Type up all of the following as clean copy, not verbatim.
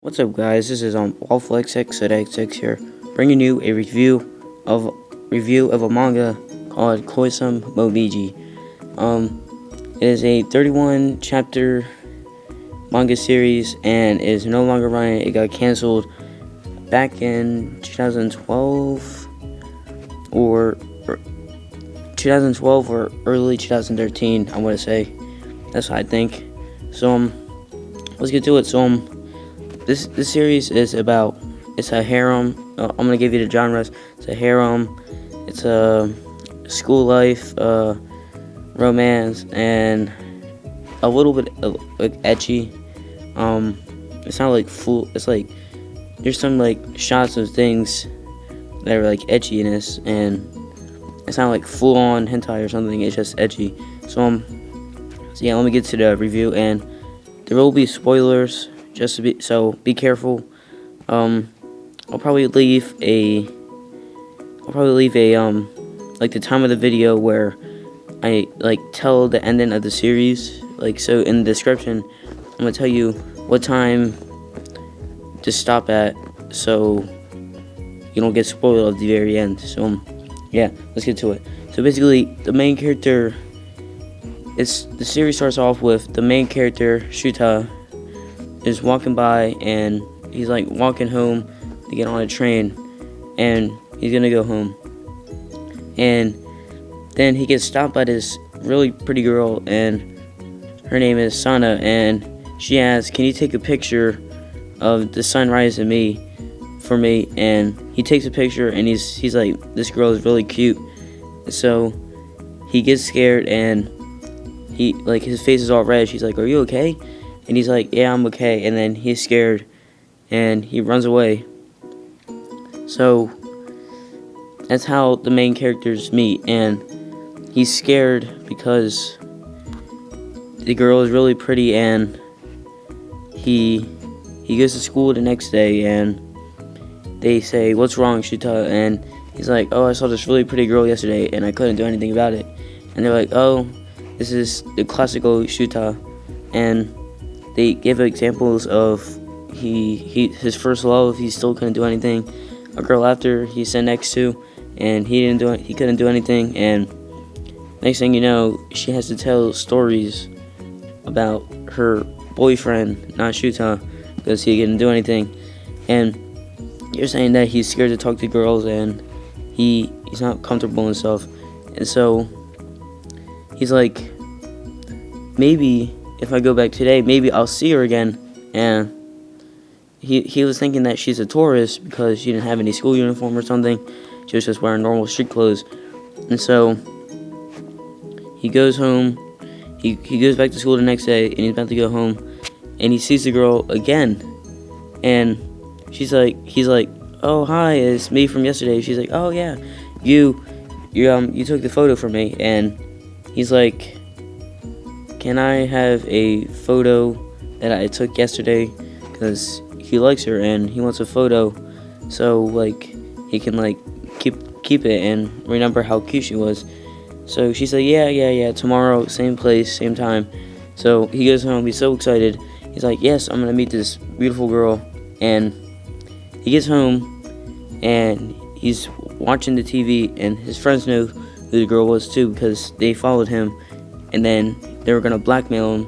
What's up, guys? This is WaffleXx SodaXx here, bringing you a review of a manga called Koisome mo Momiji. It is a 31 chapter manga series and is no longer running. It got canceled back in 2012 or 2012 or early 2013. I want to say that's what I think. So let's get to it. This series is about, it's a harem. I'm gonna give you the genres. It's a harem. It's a school life, romance, and a little bit like ecchi. It's not like full. It's like there's some like shots of things that are like echiness, and it's not like full on hentai or something. It's just ecchi. So yeah, let me get to the review, and there will be spoilers. Just to be careful. I'll probably leave a like the time of the video where I like tell the ending of the series. Like, so in the description, I'm gonna tell you what time to stop at, so you don't get spoiled at the very end. So yeah, let's get to it. So basically, the main character, the series starts off with the main character Shouta is walking by, and he's like walking home to get on a train, and he's gonna go home, and then he gets stopped by this really pretty girl, and her name is Sana, and she asks, "Can you take a picture of the sunrise and me for me?" And he takes a picture, and he's like, "This girl is really cute." So he gets scared, and he like his face is all red. She's like, "Are you okay?" And he's like, "Yeah, I'm okay." And then he's scared, and he runs away. So that's how the main characters meet, and he's scared because the girl is really pretty, and he goes to school the next day, and they say, "What's wrong, Shouta?" And he's like, "Oh, I saw this really pretty girl yesterday, and I couldn't do anything about it." And they're like, "Oh, this is the classical Shouta," and they give examples of his first love. He still couldn't do anything. A girl after he sat next to, and he couldn't do anything. And next thing you know, she has to tell stories about her boyfriend, not Shouta, because he couldn't do anything. And you're saying that he's scared to talk to girls, and he's not comfortable and stuff. And so he's like, maybe if I go back today, maybe I'll see her again. And he was thinking that she's a tourist because she didn't have any school uniform or something. She was just wearing normal street clothes. And so he goes home. He goes back to school the next day, and he's about to go home, and he sees the girl again. And he's like, "Oh, hi, it's me from yesterday." She's like, "Oh yeah, you took the photo for me." And he's like, "Can I have a photo that I took yesterday?" Because he likes her and he wants a photo, so like he can like keep it and remember how cute she was. So she's like, yeah, tomorrow, same place, same time. So he goes home. He's so excited. He's like, "Yes, I'm gonna meet this beautiful girl." And he gets home, and he's watching the TV, and his friends know who the girl was too, because they followed him, and then they were gonna blackmail him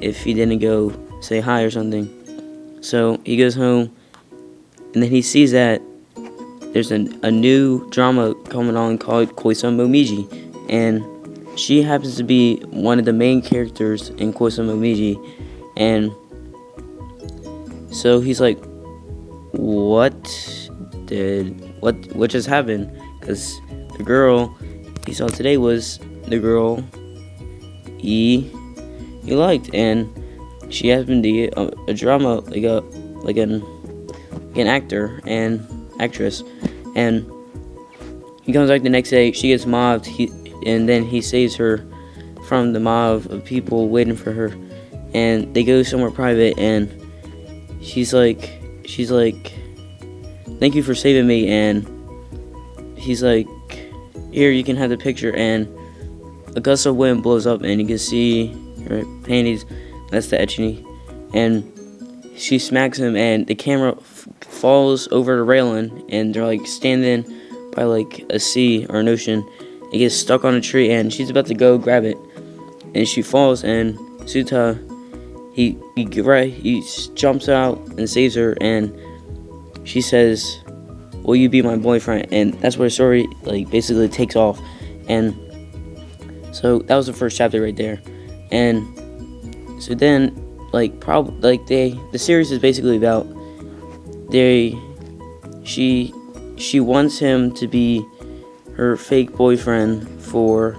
if he didn't go say hi or something. So he goes home, and then he sees that there's a new drama coming on called Koisome mo Momiji, and she happens to be one of the main characters in Koisome mo Momiji. And so he's like, what just happened? Because the girl he saw today was the girl he liked, and she happened to be a drama, like an actor and actress. And he comes back the next day. She gets mobbed, and then he saves her from the mob of people waiting for her, and they go somewhere private, and she's like, "Thank you for saving me." And he's like, "Here, you can have the picture." And a gust of wind blows up, and you can see her panties. That's the ecchi. And she smacks him, and the camera falls over the railing, and they're like standing by like a sea or an ocean. It gets stuck on a tree, and she's about to go grab it, and she falls, and Shouta, he jumps out and saves her, and she says, "Will you be my boyfriend?" And that's where the story like basically takes off. And so that was the first chapter right there. And so then the series is basically about she wants him to be her fake boyfriend for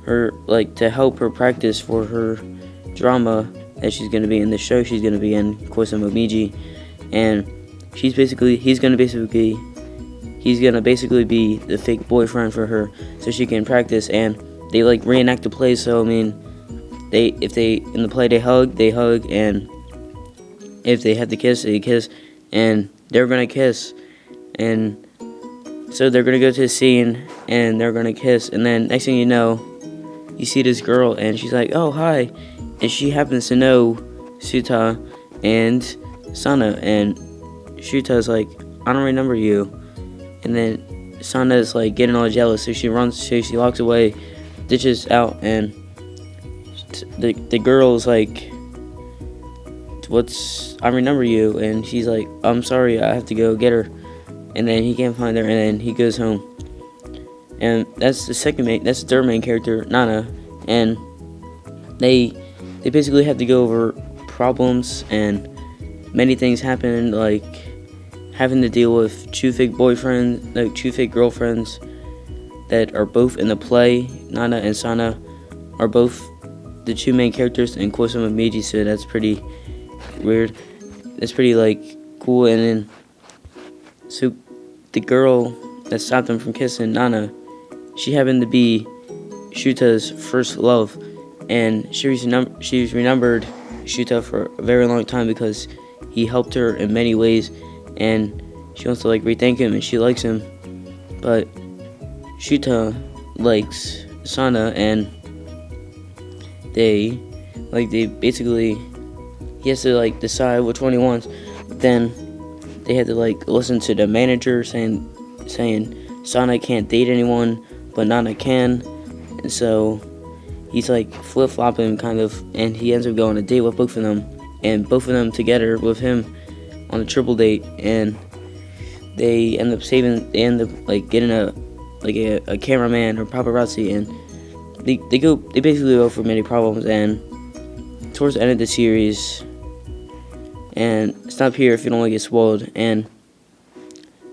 her, like, to help her practice for her drama that she's gonna be in, the show she's gonna be in, Koisome mo momiji. And he's gonna basically be the fake boyfriend for her so she can practice. And they like reenact the play. So I mean, if they in the play they hug, and if they have to kiss, they kiss, and they're gonna kiss. And so they're gonna go to the scene and they're gonna kiss, and then next thing you know, you see this girl, and she's like, "Oh, hi," and she happens to know Shouta and Sana, and Shuta's like, "I don't remember you," and then Sana's like getting all jealous, so she walks away, ditches out, and the girl's like, "I remember you," and she's like, "I'm sorry, I have to go get her," and then he can't find her, and then he goes home. And that's the third main character, Nana, and they basically have to go over problems, and many things happen, like having to deal with two fake girlfriends that are both in the play. Nana and Sana are both the two main characters in Koisome mo momiji, so that's pretty weird. That's pretty like cool. And then so the girl that stopped them from kissing, Nana, she happened to be Shuta's first love, and she's remembered Shouta for a very long time because he helped her in many ways, and she wants to like rethank him, and she likes him. But Shouta likes Sana, and he has to like decide which one he wants. Then they had to like listen to the manager saying Sana can't date anyone, but Nana can. And so he's like flip-flopping kind of, and he ends up going on a date with both of them, and both of them together with him on a triple date, and they end up like getting a cameraman or paparazzi, and they basically go for many problems. And towards the end of the series, and stop here if you don't want to get spoiled, and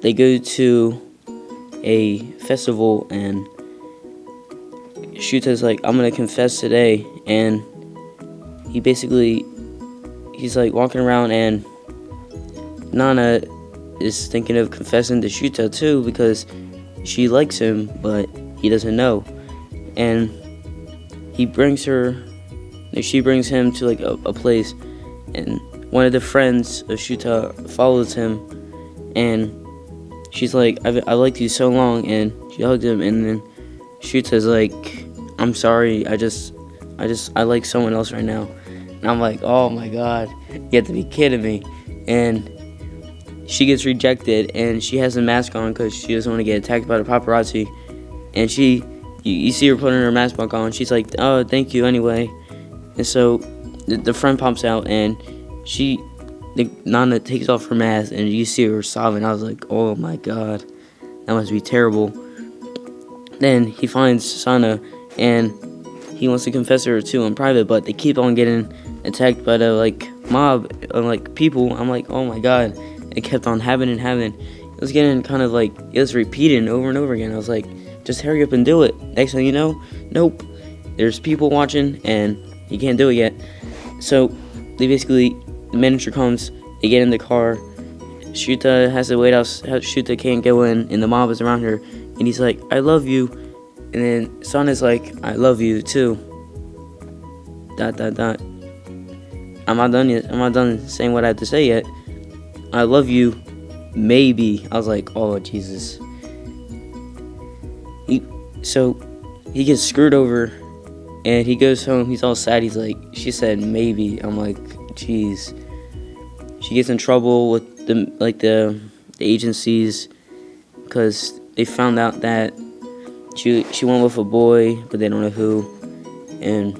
they go to a festival, and Shuta's like, "I'm gonna confess today," and he's like walking around, and Nana is thinking of confessing to Shouta too because she likes him, but he doesn't know. And she brings him to like a place, and one of the friends of Shouta follows him, and she's like, I liked you so long," and she hugged him, and then Shouta's like, "I'm sorry, I like someone else right now." And I'm like, oh my god, you have to be kidding me. And she gets rejected, and she has a mask on because she doesn't want to get attacked by the paparazzi. And you see her putting her mask back on. She's like, "Oh, thank you anyway." And so the friend pops out, and Nana takes off her mask, and you see her sobbing. I was like, oh my god, that must be terrible. Then he finds Sana, and he wants to confess her to in private, but they keep on getting attacked by the like mob of like people. I'm like, oh my god, it kept on happening. It was getting kind of like, it was repeating over and over again. I was like, just hurry up and do it. Next thing you know, nope, there's people watching, and you can't do it yet. So the manager comes, they get in the car, Shouta has to wait out, Shouta can't go in, and the mob is around her, and he's like, "I love you," and then Sana's like, "I love you too. ... I'm not done yet. I'm not done saying what I have to say yet. I love you, maybe." I was like, oh Jesus. So he gets screwed over, and he goes home. He's all sad. He's like, "She said maybe." I'm like, jeez. she gets in trouble with the agencies because they found out that she went with a boy, but they don't know who, and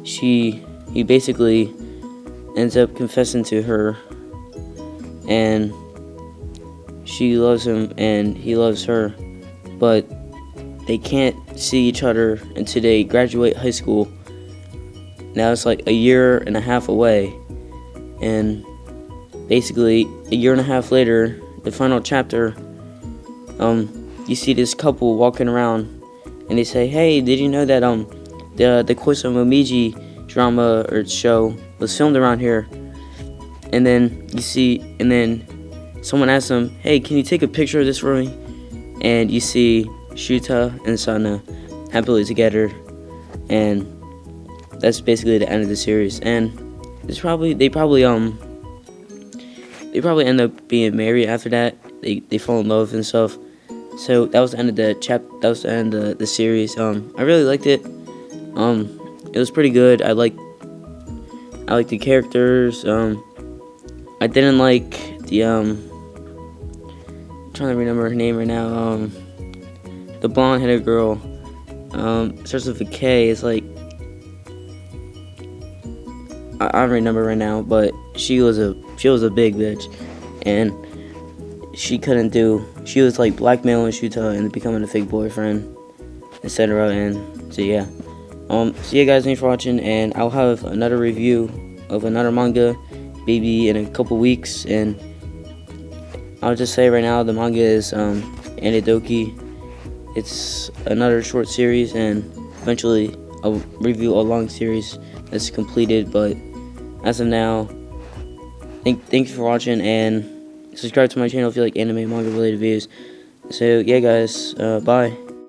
he basically ends up confessing to her, and she loves him and he loves her, but they can't see each other until they graduate high school. Now it's like a year and a half away, and basically a year and a half later, the final chapter, you see this couple walking around, and they say, "Hey, did you know that the Koisome mo mi ji drama or show was filmed around here?" And then someone asks them, "Hey, can you take a picture of this for me?" And you see Shouta and Sana happily together, and that's basically the end of the series. And they probably end up being married after that. They fall in love and stuff. So that was the end of that was the end of the series. I really liked it. It was pretty good. I liked the characters. I didn't like the I'm trying to remember her name right now. The blonde-headed girl. Starts with a K. It's like I don't remember right now, but she was a big bitch, and she was like blackmailing Shouta and becoming a fake boyfriend, etc. And so yeah. So yeah, guys, thanks for watching, and I'll have another review of another manga maybe in a couple weeks. And I'll just say right now, the manga is Anidoki. It's another short series, and eventually I'll review a long series that's completed. But as of now, thanks for watching, and subscribe to my channel if you like anime, manga related videos. So yeah, guys, bye.